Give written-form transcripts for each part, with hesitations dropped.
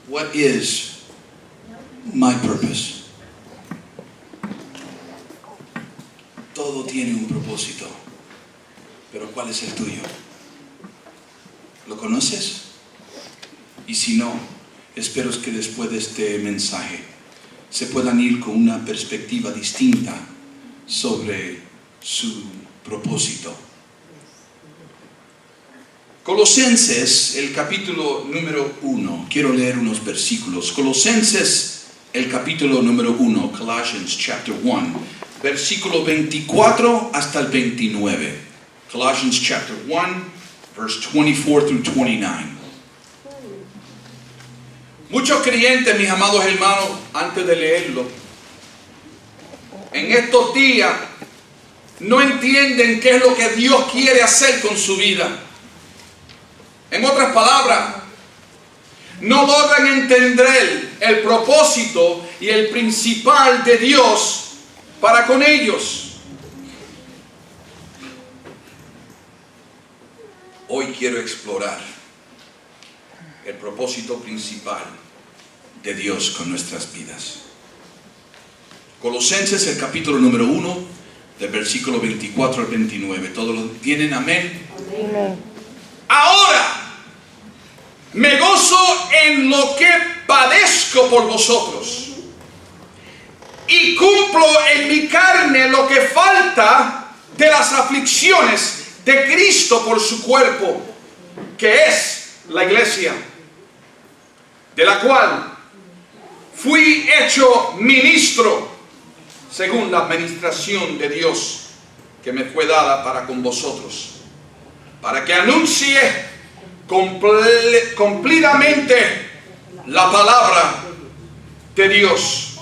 What is my purpose? Todo tiene un propósito, pero ¿cuál es el tuyo? ¿Lo conoces? Y si no, espero que después de este mensaje se puedan ir con una perspectiva distinta sobre su propósito. Colosenses, el capítulo número 1. Quiero leer unos versículos. Colosenses, el capítulo número 1. Colossians chapter 1. Versículo 24 hasta el 29. Colossians chapter 1, verse 24 through 29. Muchos creyentes, mis amados hermanos, antes de leerlo, en estos días no entienden qué es lo que Dios quiere hacer con su vida. En otras palabras, no logran entender el propósito y el principal de Dios para con ellos. Hoy quiero explorar el propósito principal de Dios con nuestras vidas. Colosenses, el capítulo número 1, del versículo 24 al 29. ¿Todos lo tienen? Amén. Amén. Ahora me gozo en lo que padezco por vosotros y cumplo en mi carne lo que falta de las aflicciones de Cristo por su cuerpo, que es la iglesia, de la cual fui hecho ministro según la administración de Dios que me fue dada para con vosotros, para que anuncie cumplidamente la palabra de Dios,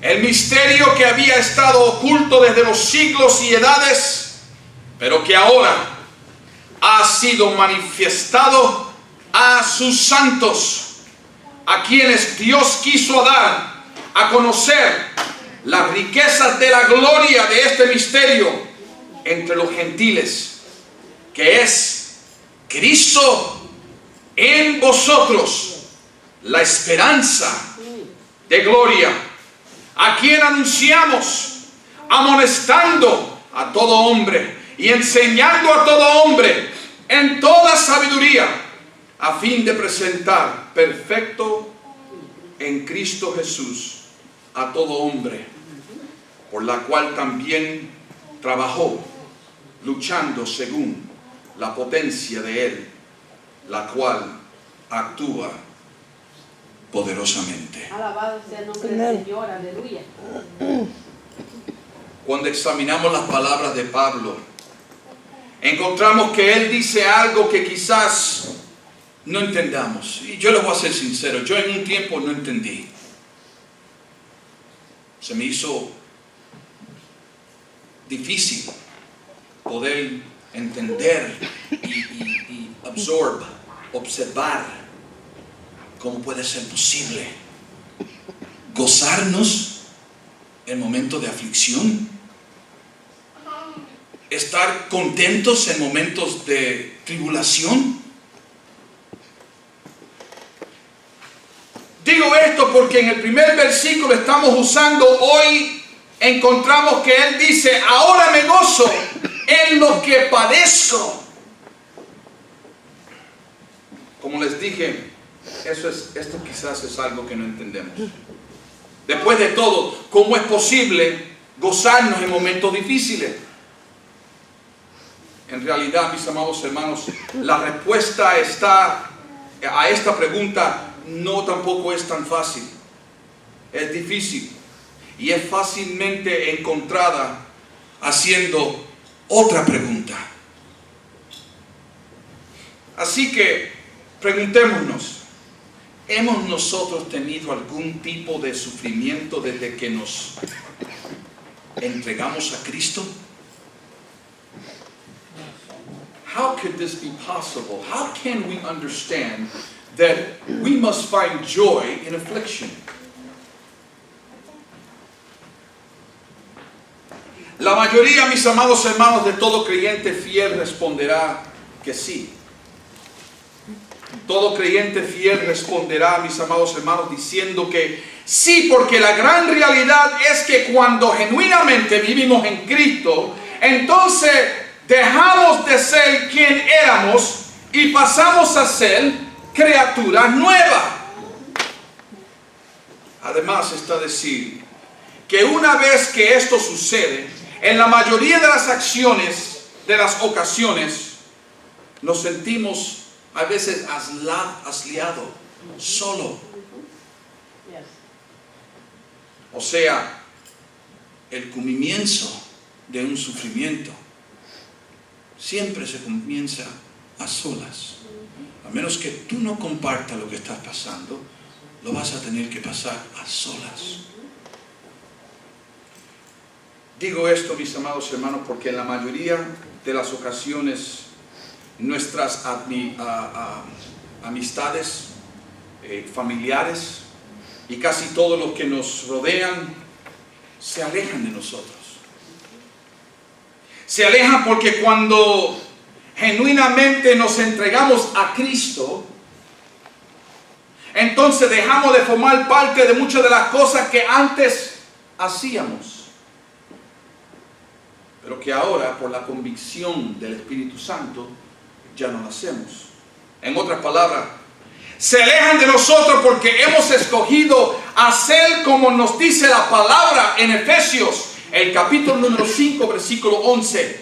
el misterio que había estado oculto desde los siglos y edades, pero que ahora ha sido manifestado a sus santos, a quienes Dios quiso dar a conocer las riquezas de la gloria de este misterio entre los gentiles, que es Cristo en vosotros, la esperanza de gloria, a quien anunciamos, amonestando a todo hombre y enseñando a todo hombre en toda sabiduría, a fin de presentar perfecto en Cristo Jesús a todo hombre, por la cual también trabajó, luchando según la potencia de Él, la cual actúa poderosamente. Alabado sea el nombre del Señor, aleluya. Cuando examinamos las palabras de Pablo, encontramos que él dice algo que quizás no entendamos. Y yo le voy a ser sincero, yo en un tiempo no entendí. Se me hizo difícil poder entender y observar cómo puede ser posible gozarnos en momentos de aflicción, estar contentos en momentos de tribulación. Digo esto porque en el primer versículo estamos usando hoy, encontramos que él dice: ahora me gozo en lo que padezco. Como les dije, esto quizás es algo que no entendemos. Después de todo, ¿cómo es posible gozarnos en momentos difíciles? En realidad, mis amados hermanos, la respuesta está a esta pregunta no tampoco es tan fácil. Es difícil y es fácilmente encontrada haciendo otra pregunta. Así que preguntémonos: ¿hemos nosotros tenido algún tipo de sufrimiento desde que nos entregamos a Cristo? How could this be possible? How can we understand that we must find joy in affliction? La mayoría, mis amados hermanos, de todo creyente fiel responderá que sí. Todo creyente fiel responderá, mis amados hermanos, diciendo que sí, porque la gran realidad es que cuando genuinamente vivimos en Cristo, entonces dejamos de ser quien éramos y pasamos a ser criaturas nuevas. Además está decir que una vez que esto sucede, en la mayoría de las acciones, de las ocasiones, nos sentimos a veces aislado, solo. O sea, el comienzo de un sufrimiento siempre se comienza a solas. A menos que tú no compartas lo que estás pasando, lo vas a tener que pasar a solas. Digo esto, mis amados hermanos, porque en la mayoría de las ocasiones nuestras amistades, familiares y casi todos los que nos rodean se alejan de nosotros. Se alejan porque cuando genuinamente nos entregamos a Cristo, entonces dejamos de formar parte de muchas de las cosas que antes hacíamos, pero que ahora por la convicción del Espíritu Santo ya no lo hacemos. En otras palabras, se alejan de nosotros porque hemos escogido hacer como nos dice la palabra en Efesios, el capítulo número 5, versículo 11,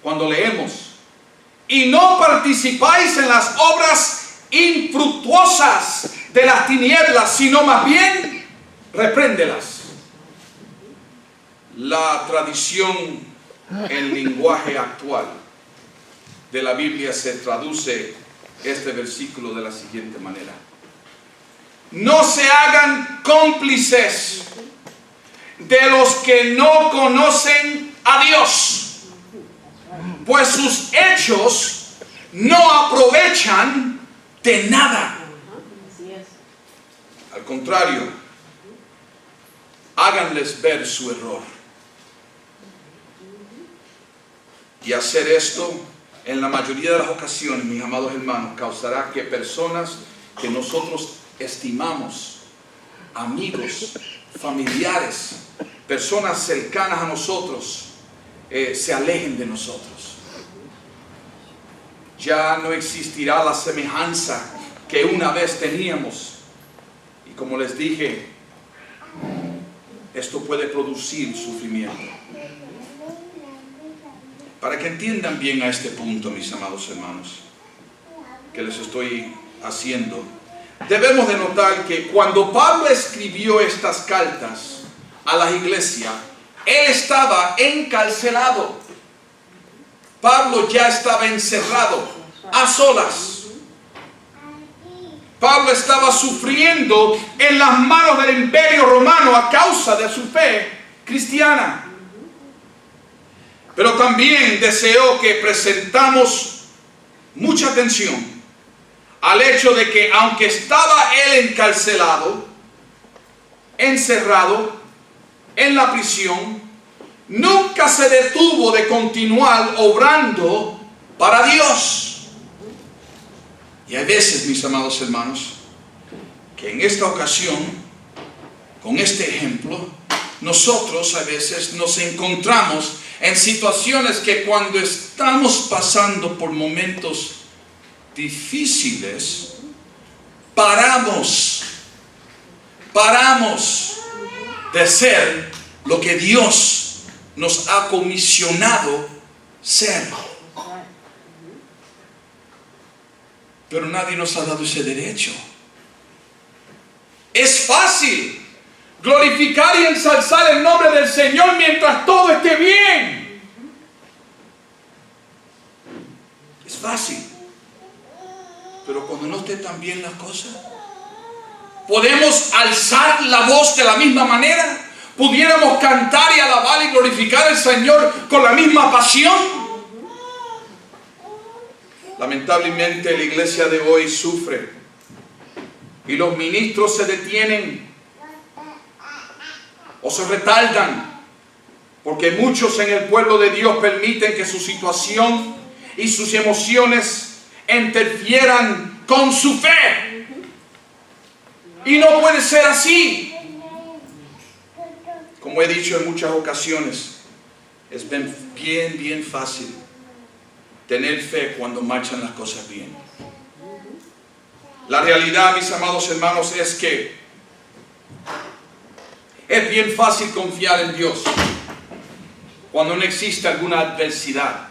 cuando leemos: y no participáis en las obras infructuosas de las tinieblas, sino más bien repréndelas. La tradición, el lenguaje actual de la Biblia se traduce este versículo de la siguiente manera: no se hagan cómplices de los que no conocen a Dios, pues sus hechos no aprovechan de nada. Al contrario, háganles ver su error. Y hacer esto, en la mayoría de las ocasiones, mis amados hermanos, causará que personas que nosotros estimamos, amigos, familiares, personas cercanas a nosotros, se alejen de nosotros. Ya no existirá la semejanza que una vez teníamos. Y como les dije, esto puede producir sufrimiento. Para que entiendan bien a este punto, mis amados hermanos, que les estoy haciendo, debemos de notar que cuando Pablo escribió estas cartas a las iglesias, él estaba encarcelado. Pablo ya estaba encerrado, a solas. Pablo estaba sufriendo en las manos del Imperio Romano a causa de su fe cristiana. Pero también deseo que presentamos mucha atención al hecho de que aunque estaba él encarcelado, encerrado en la prisión, nunca se detuvo de continuar obrando para Dios. Y hay veces, mis amados hermanos, que en esta ocasión, con este ejemplo, nosotros a veces nos encontramos en situaciones que cuando estamos pasando por momentos difíciles, paramos de ser lo que Dios nos ha comisionado ser. Pero nadie nos ha dado ese derecho. Es fácil glorificar y ensalzar el nombre del Señor mientras todo esté bien. Es fácil. Pero cuando no esté tan bien las cosas, ¿podemos alzar la voz de la misma manera? ¿Pudiéramos cantar y alabar y glorificar al Señor con la misma pasión? Lamentablemente la iglesia de hoy sufre y los ministros se detienen o se retardan porque muchos en el pueblo de Dios permiten que su situación y sus emociones interfieran con su fe. Y no puede ser así. Como he dicho en muchas ocasiones, es bien fácil tener fe cuando marchan las cosas bien. La realidad, mis amados hermanos, es que es bien fácil confiar en Dios cuando no existe alguna adversidad.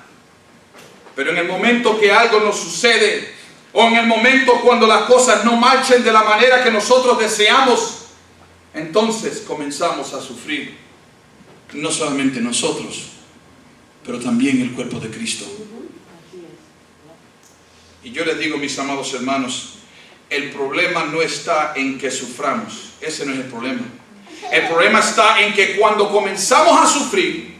Pero en el momento que algo nos sucede, o en el momento cuando las cosas no marchen de la manera que nosotros deseamos, entonces comenzamos a sufrir. No solamente nosotros, pero también el cuerpo de Cristo. Y yo les digo, mis amados hermanos, el problema no está en que suframos. Ese no es el problema. El problema está en que cuando comenzamos a sufrir,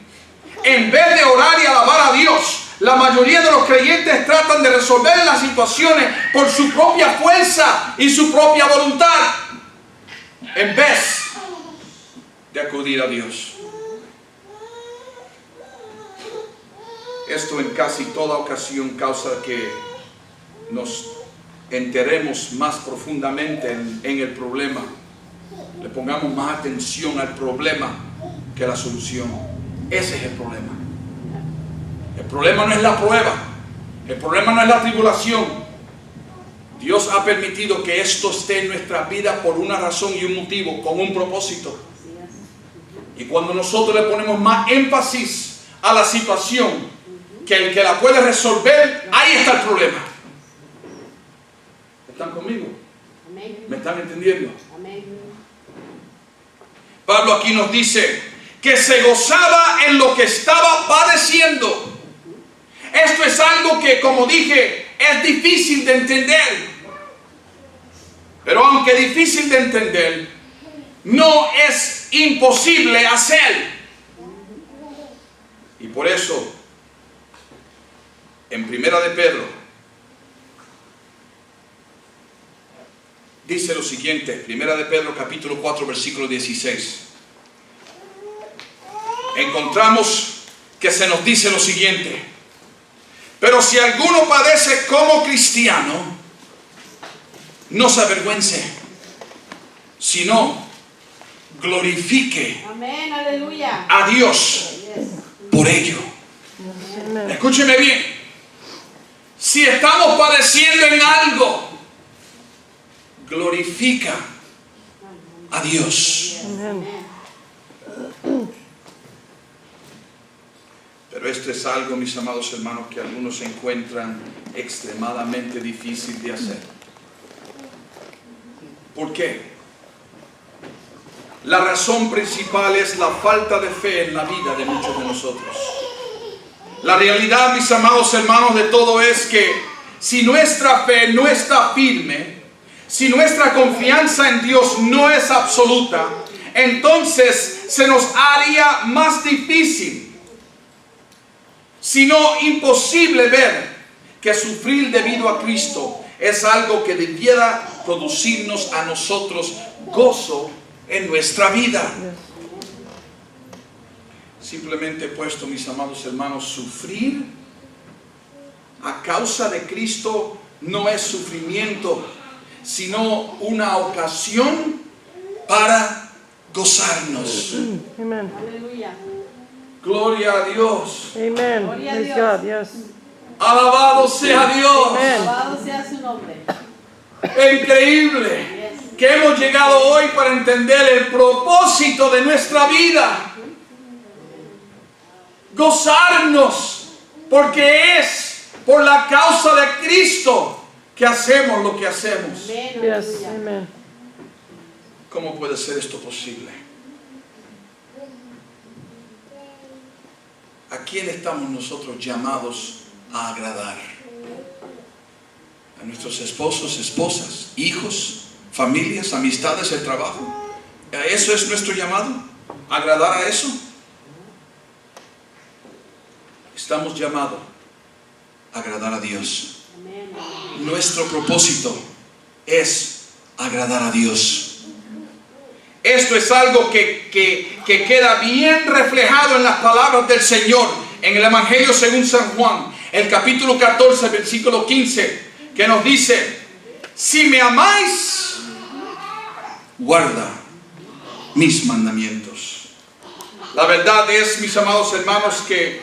en vez de orar y alabar a Dios, la mayoría de los creyentes tratan de resolver las situaciones por su propia fuerza y su propia voluntad, en vez de acudir a Dios. Esto en casi toda ocasión causa que nos enteremos más profundamente en el problema. Le pongamos más atención al problema que a la solución. Ese es el problema. El problema no es la prueba. El problema no es la tribulación. Dios ha permitido que esto esté en nuestra vida por una razón y un motivo, con un propósito. Y cuando nosotros le ponemos más énfasis a la situación que el que la puede resolver, ahí está el problema. ¿Están conmigo? ¿Me están entendiendo? Pablo aquí nos dice que se gozaba en lo que estaba padeciendo. Esto es algo que, como dije, es difícil de entender. Pero aunque difícil de entender, no es imposible hacer. Y por eso, en Primera de Pedro, dice lo siguiente, Primera de Pedro capítulo 4 versículo 16. Encontramos que se nos dice lo siguiente: pero si alguno padece como cristiano, no se avergüence, sino glorifique a Dios por ello. Escúcheme bien. Si estamos padeciendo en algo, glorifica a Dios. Pero esto es algo, mis amados hermanos, que algunos encuentran extremadamente difícil de hacer. ¿Por qué? La razón principal es la falta de fe en la vida de muchos de nosotros. La realidad, mis amados hermanos, de todo es que si nuestra fe no está firme, si nuestra confianza en Dios no es absoluta, entonces se nos haría más difícil, si no imposible, ver que sufrir debido a Cristo es algo que debiera producirnos a nosotros gozo en nuestra vida. Simplemente puesto, mis amados hermanos, sufrir a causa de Cristo no es sufrimiento, sino una ocasión para gozarnos. Amen. Aleluya. Gloria a Dios. Amen. Gloria a Praise Dios. God. Yes. Alabado sea Dios. Amen. Alabado sea su nombre. Increíble Yes. que hemos llegado hoy para entender el propósito de nuestra vida. Gozarnos, porque es por la causa de Cristo que hacemos lo que hacemos. Amén. Yes. Aleluya. Amen. ¿Cómo puede ser esto posible? ¿A quién estamos nosotros llamados a agradar? ¿A nuestros esposos, esposas, hijos, familias, amistades, el trabajo? ¿A eso es nuestro llamado? ¿Agradar a eso? Estamos llamados a agradar a Dios. Amén. Nuestro propósito es agradar a Dios. Esto es algo que queda bien reflejado en las palabras del Señor en el Evangelio según San Juan, el capítulo 14, versículo 15, que nos dice si me amáis, guarda mis mandamientos. La verdad es, mis amados hermanos, que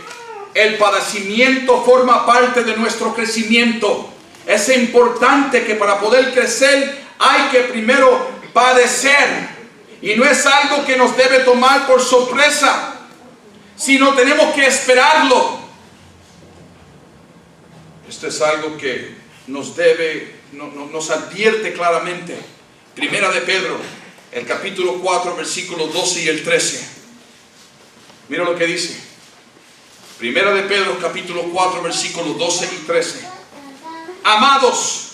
el padecimiento forma parte de nuestro crecimiento. Es importante que para poder crecer hay que primero padecer. Y no es algo que nos debe tomar por sorpresa, sino tenemos que esperarlo. Esto es algo que nos advierte claramente. Primera de Pedro, el capítulo 4, versículos 12 y el 13. Mira lo que dice. Primera de Pedro, capítulo 4, versículos 12 y 13. Amados,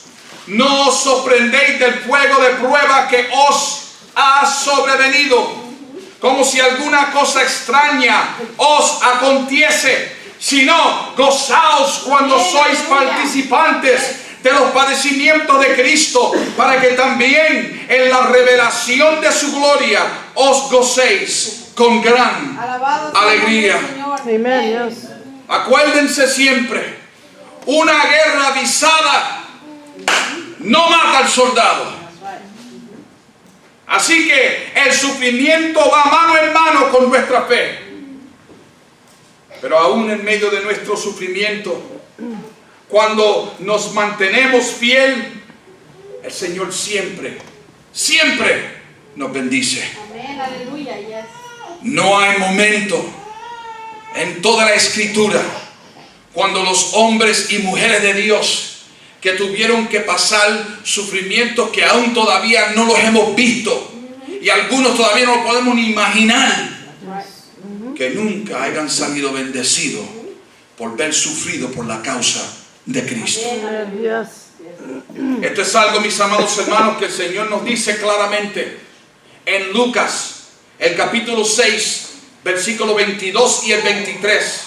no os sorprendéis del fuego de prueba que os ha sobrevenido, como si alguna cosa extraña os aconteciese, sino gozaos cuando sois participantes de los padecimientos de Cristo, para que también en la revelación de su gloria os gocéis con gran alegría. Amén. Acuérdense siempre, una guerra avisada no mata al soldado. Así que el sufrimiento va mano en mano con nuestra fe. Pero aún en medio de nuestro sufrimiento, cuando nos mantenemos fiel, el Señor siempre nos bendice. Amén, aleluya, yes. No hay momento en toda la Escritura cuando los hombres y mujeres de Dios que tuvieron que pasar sufrimientos que aún todavía no los hemos visto y algunos todavía no lo podemos ni imaginar, que nunca hayan salido bendecidos por ver sufrido por la causa de Cristo. Esto es algo, mis amados hermanos, que el Señor nos dice claramente en Lucas, el capítulo 6, versículo 22 y el 23.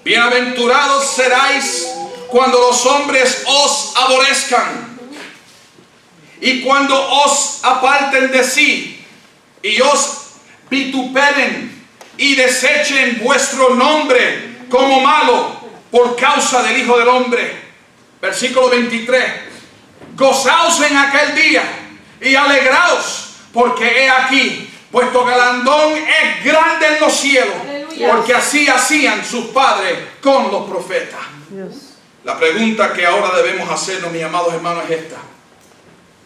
Bienaventurados seráis cuando los hombres os aborrezcan y cuando os aparten de sí y os vituperen y desechen vuestro nombre como malo por causa del Hijo del Hombre. Versículo 23. Gozaos en aquel día y alegraos, porque he aquí, vuestro galardón es grande en los cielos. Aleluya. Porque así hacían sus padres con los profetas. La pregunta que ahora debemos hacernos, mis amados hermanos, es esta: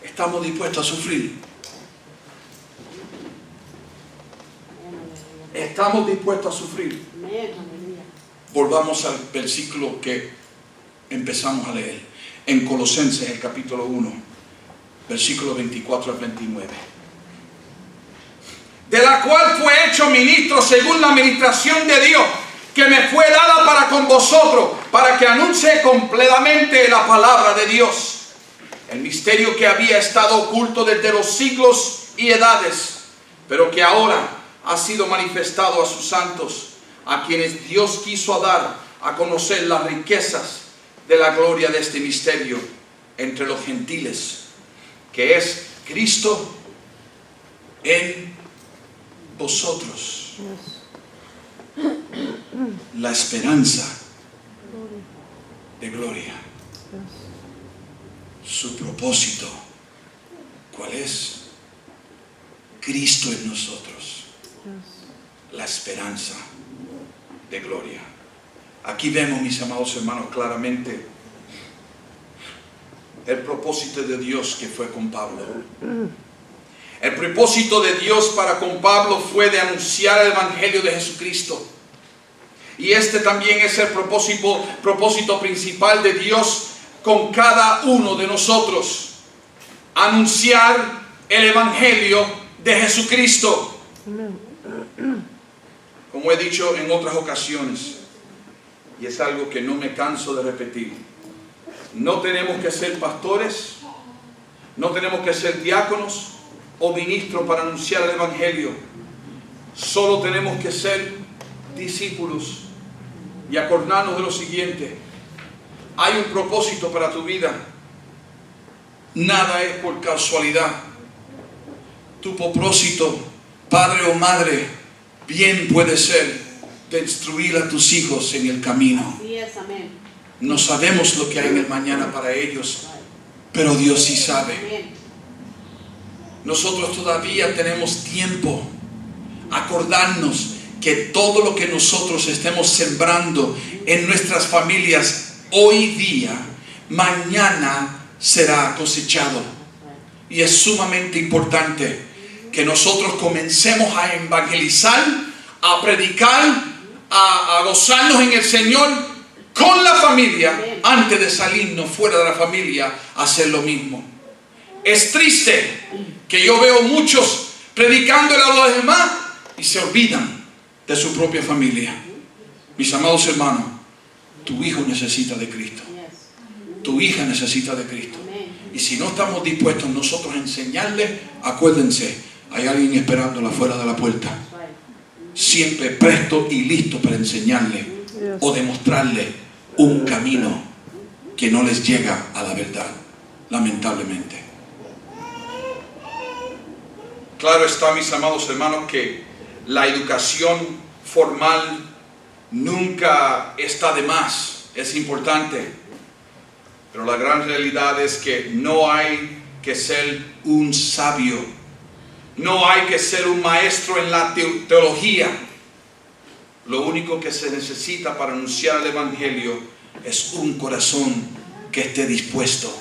¿estamos dispuestos a sufrir? ¿Estamos dispuestos a sufrir? Amén, aleluya. Volvamos al versículo que empezamos a leer en Colosenses, el capítulo 1, versículo 24 al 29. De la cual fue hecho ministro según la administración de Dios, que me fue dada para con vosotros, para que anuncie completamente la palabra de Dios, el misterio que había estado oculto desde los siglos y edades, pero que ahora ha sido manifestado a sus santos, a quienes Dios quiso dar a conocer las riquezas de la gloria de este misterio entre los gentiles, que es Cristo en vosotros, la esperanza de gloria. Su propósito, ¿cuál es? Cristo en nosotros, la esperanza de gloria. Aquí vemos, mis amados hermanos, claramente el propósito de Dios que fue con Pablo. El propósito de Dios para con Pablo fue de anunciar el Evangelio de Jesucristo. Y este también es el propósito principal de Dios con cada uno de nosotros: anunciar el Evangelio de Jesucristo. Como he dicho en otras ocasiones, y es algo que no me canso de repetir, no tenemos que ser pastores, no tenemos que ser diáconos o ministros para anunciar el Evangelio. Solo tenemos que ser discípulos y acordarnos de lo siguiente: hay un propósito para tu vida. Nada es por casualidad. Tu propósito, padre o madre, bien puede ser de instruir a tus hijos en el camino. Así es, amén. No sabemos lo que hay en el mañana para ellos, pero Dios sí sabe. Amén. Nosotros todavía tenemos tiempo. Acordarnos que todo lo que nosotros estemos sembrando en nuestras familias hoy día, mañana será cosechado. Y es sumamente importante que nosotros comencemos a evangelizar, a predicar, a gozarnos en el Señor con la familia antes de salirnos fuera de la familia a hacer lo mismo. Es triste que yo veo muchos predicándole a los demás y se olvidan de su propia familia. Mis amados hermanos, tu hijo necesita de Cristo. Tu hija necesita de Cristo. Y si no estamos dispuestos nosotros a enseñarle, acuérdense, hay alguien esperándola fuera de la puerta. Siempre presto y listo para enseñarle o demostrarle un camino que no les llega a la verdad, lamentablemente. Claro está, mis amados hermanos, que la educación formal nunca está de más, es importante, pero la gran realidad es que no hay que ser un sabio, no hay que ser un maestro en la teología. Lo único que se necesita para anunciar el Evangelio es un corazón que esté dispuesto.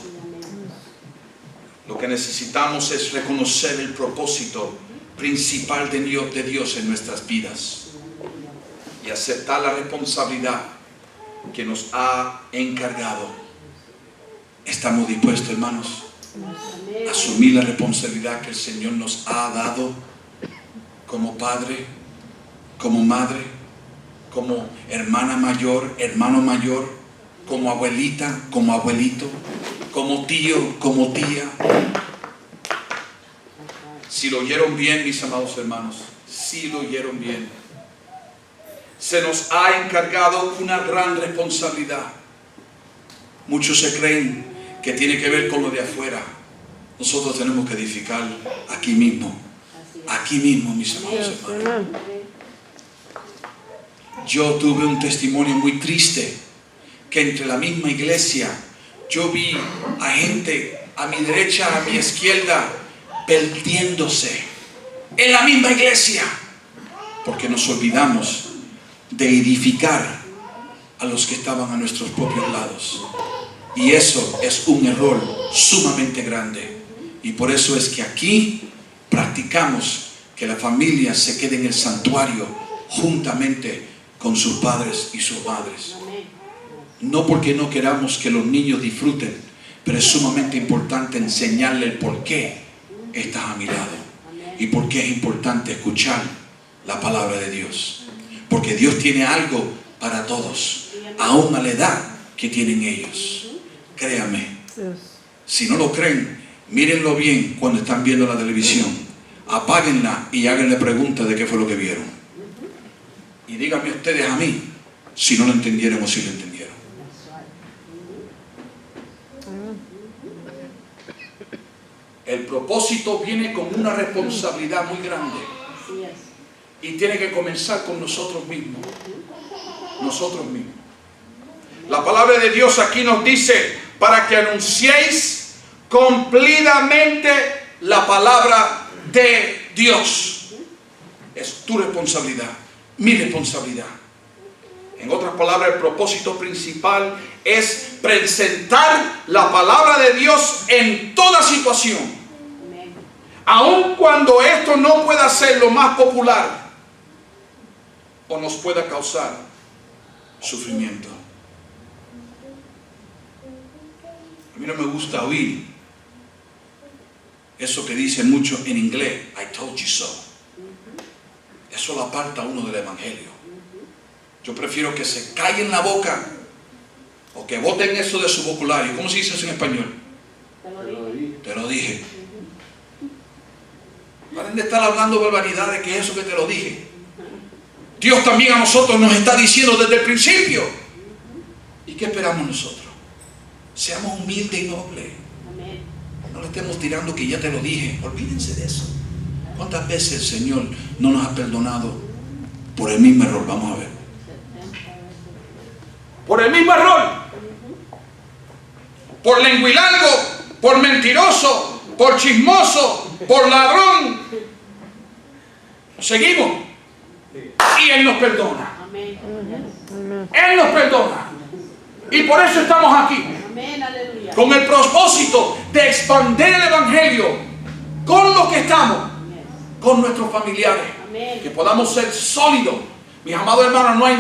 Lo que necesitamos es reconocer el propósito principal de Dios en nuestras vidas y aceptar la responsabilidad que nos ha encargado. ¿Estamos dispuestos, hermanos, a asumir la responsabilidad que el Señor nos ha dado como padre, como madre, como hermana mayor, hermano mayor, como abuelita, como abuelito, como tío, como tía? Si lo oyeron bien, mis amados hermanos, si lo oyeron bien, se nos ha encargado una gran responsabilidad. Muchos se creen que tiene que ver con lo de afuera. Nosotros tenemos que edificar aquí mismo, mis amados hermanos. Yo tuve un testimonio muy triste, que entre la misma iglesia yo vi a gente a mi derecha, a mi izquierda, perdiéndose en la misma iglesia, porque nos olvidamos de edificar a los que estaban a nuestros propios lados. Y eso es un error sumamente grande. Y por eso es que aquí practicamos que la familia se quede en el santuario juntamente con sus padres y sus madres. No porque no queramos que los niños disfruten, pero es sumamente importante enseñarle el por qué estás a mi lado y por qué es importante escuchar la palabra de Dios. Porque Dios tiene algo para todos, aún a la edad que tienen ellos. Créame, si no lo creen, mírenlo bien cuando están viendo la televisión. Apáguenla y háganle preguntas de qué fue lo que vieron. Y díganme ustedes a mí si no lo entendieron o si lo entendieron. El propósito viene con una responsabilidad muy grande. Y tiene que comenzar con nosotros mismos. Nosotros mismos. La palabra de Dios aquí nos dice, para que anunciéis cumplidamente la palabra de Dios. Es tu responsabilidad, mi responsabilidad. En otras palabras, el propósito principal es presentar la palabra de Dios en toda situación. Aun cuando esto no pueda ser lo más popular o nos pueda causar sufrimiento. A mí no me gusta oír eso que dicen mucho en inglés, I told you so. Eso lo aparta a uno del evangelio. Yo prefiero que se callen la boca o que boten eso de su vocabulario. ¿Cómo se dice eso en español? Te lo dije. Paren de estar hablando barbaridades, que es eso que te lo dije. Dios también a nosotros nos está diciendo desde el principio. ¿Y qué esperamos nosotros? Seamos humildes y nobles. No le estemos tirando que ya te lo dije. Olvídense de eso. ¿Cuántas veces el Señor no nos ha perdonado por el mismo error? Vamos a ver. Por el mismo error. Por lenguilargo. por mentiroso, por chismoso, por ladrón. Seguimos. Y Él nos perdona. Amén. Él nos perdona. Y por eso estamos aquí. Amén, aleluya. Con el propósito de expandir el Evangelio con los que estamos, con nuestros familiares. Amén. Que podamos ser sólidos. Mis amados hermanos, no hay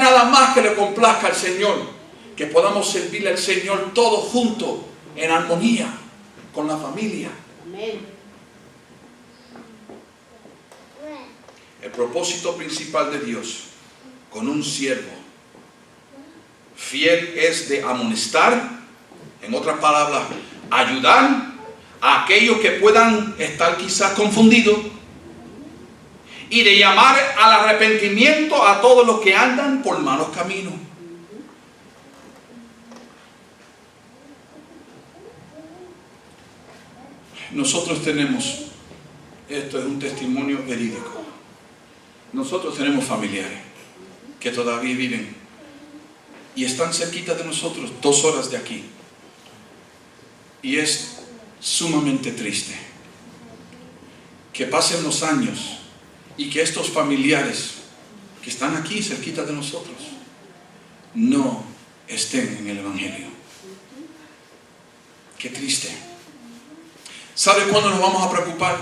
nada más que le complazca al Señor. Que podamos servirle al Señor todos juntos, en armonía, con la familia. Amén. El propósito principal de Dios con un siervo fiel es de amonestar, en otras palabras, ayudar a aquellos que puedan estar quizás confundidos y de llamar al arrepentimiento a todos los que andan por malos caminos. Nosotros tenemos, esto es un testimonio verídico, nosotros tenemos familiares que todavía viven y están cerquita de nosotros, 2 horas de aquí. Y es sumamente triste que pasen los años y que estos familiares que están aquí cerquita de nosotros no estén en el Evangelio. Qué triste. ¿Sabe cuándo nos vamos a preocupar?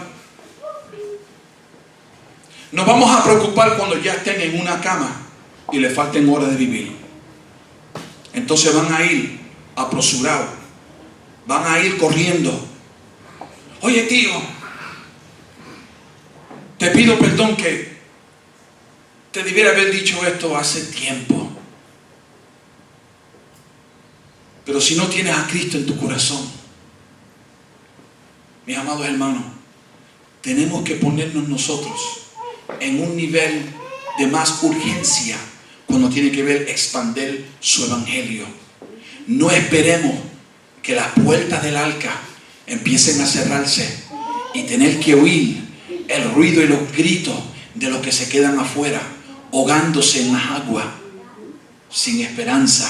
Nos vamos a preocupar cuando ya estén en una cama y le falten horas de vivir. Entonces van a ir apresurados, van a ir corriendo. Oye, tío, te pido perdón que te debiera haber dicho esto hace tiempo. Pero si no tienes a Cristo en tu corazón, mis amados hermanos, tenemos que ponernos nosotros en un nivel de más urgencia cuando tiene que ver expandir su evangelio. No esperemos que las puertas del arca empiecen a cerrarse y tener que oír el ruido y los gritos de los que se quedan afuera, ahogándose en las aguas, sin esperanza.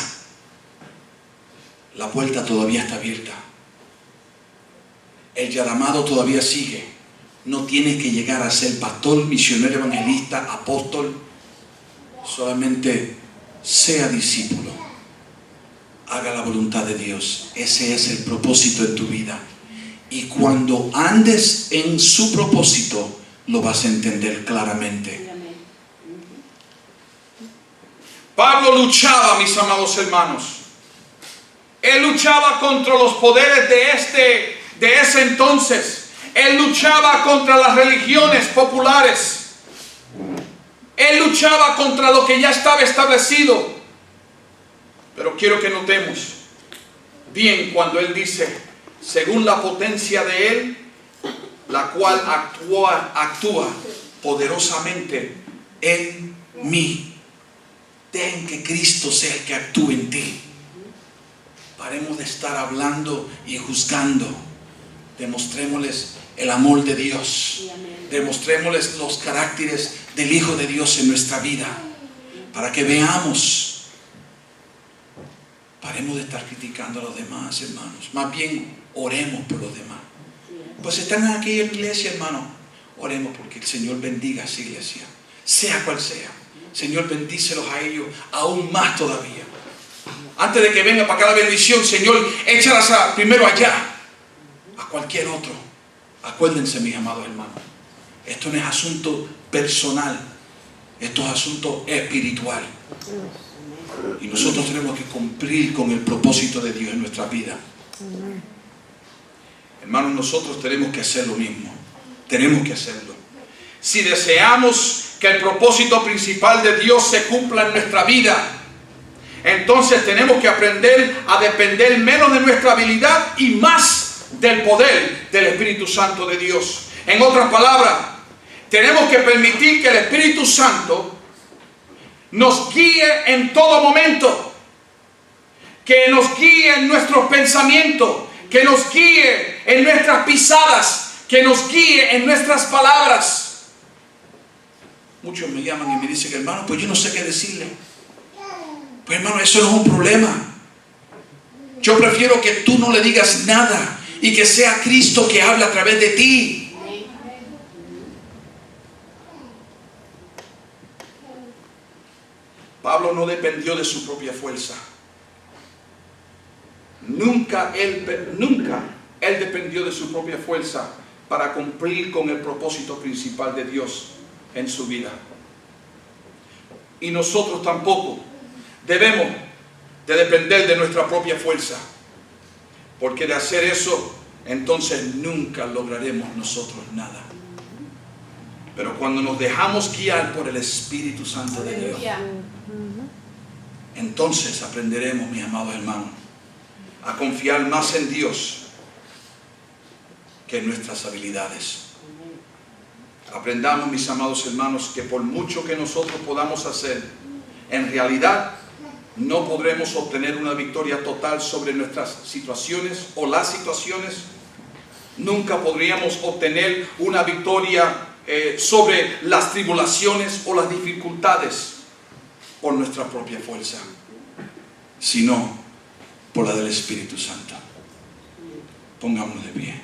La puerta todavía está abierta. El llamado todavía sigue. No tienes que llegar a ser pastor, misionero, evangelista, apóstol. Solamente sea discípulo. Haga la voluntad de Dios. Ese es el propósito en tu vida. Y cuando andes en su propósito, lo vas a entender claramente. Pablo luchaba, mis amados hermanos. Él luchaba contra los poderes de ese entonces. Él luchaba contra las religiones populares. Él luchaba contra lo que ya estaba establecido. Pero quiero que notemos bien cuando él dice, según la potencia de él, la cual actúa poderosamente en mí. Dejen que Cristo sea el que actúe en ti. Paremos de estar hablando y juzgando. Demostrémosles el amor de Dios. Demostrémosles los caracteres del Hijo de Dios en nuestra vida. Para que veamos. Paremos de estar criticando a los demás, hermanos. Más bien, oremos por los demás. Pues están aquí en la iglesia, hermano. Oremos porque el Señor bendiga a esa iglesia. Sea cual sea. Señor, bendícelos a ellos aún más todavía. Antes de que venga para acá la bendición, Señor, échalas primero allá. A cualquier otro. Acuérdense, mis amados hermanos, esto no es asunto personal, esto es asunto espiritual. Y nosotros tenemos que cumplir con el propósito de Dios en nuestra vida. Hermanos, nosotros tenemos que hacer lo mismo. Tenemos que hacerlo. Si deseamos que el propósito principal de Dios se cumpla en nuestra vida, entonces tenemos que aprender a depender menos de nuestra habilidad y más del poder del Espíritu Santo de Dios. En otras palabras, tenemos que permitir que el Espíritu Santo nos guíe en todo momento, que nos guíe en nuestros pensamientos, que nos guíe en nuestras pisadas, que nos guíe en nuestras palabras. Muchos me llaman y me dicen, hermano, pues yo no sé qué decirle. Pues hermano, eso no es un problema. Yo prefiero que tú no le digas nada y que sea Cristo que habla a través de ti. Pablo no dependió de su propia fuerza. Nunca él dependió de su propia fuerza para cumplir con el propósito principal de Dios en su vida. Y nosotros tampoco debemos de depender de nuestra propia fuerza, porque de hacer eso, entonces nunca lograremos nosotros nada. Pero cuando nos dejamos guiar por el Espíritu Santo de Dios, entonces aprenderemos, mis amados hermanos, a confiar más en Dios que en nuestras habilidades. Aprendamos, mis amados hermanos, que por mucho que nosotros podamos hacer, en realidad no podremos obtener una victoria total sobre nuestras situaciones o las situaciones. Nunca podríamos obtener una victoria sobre las tribulaciones o las dificultades por nuestra propia fuerza, sino por la del Espíritu Santo. Pongámonos de pie.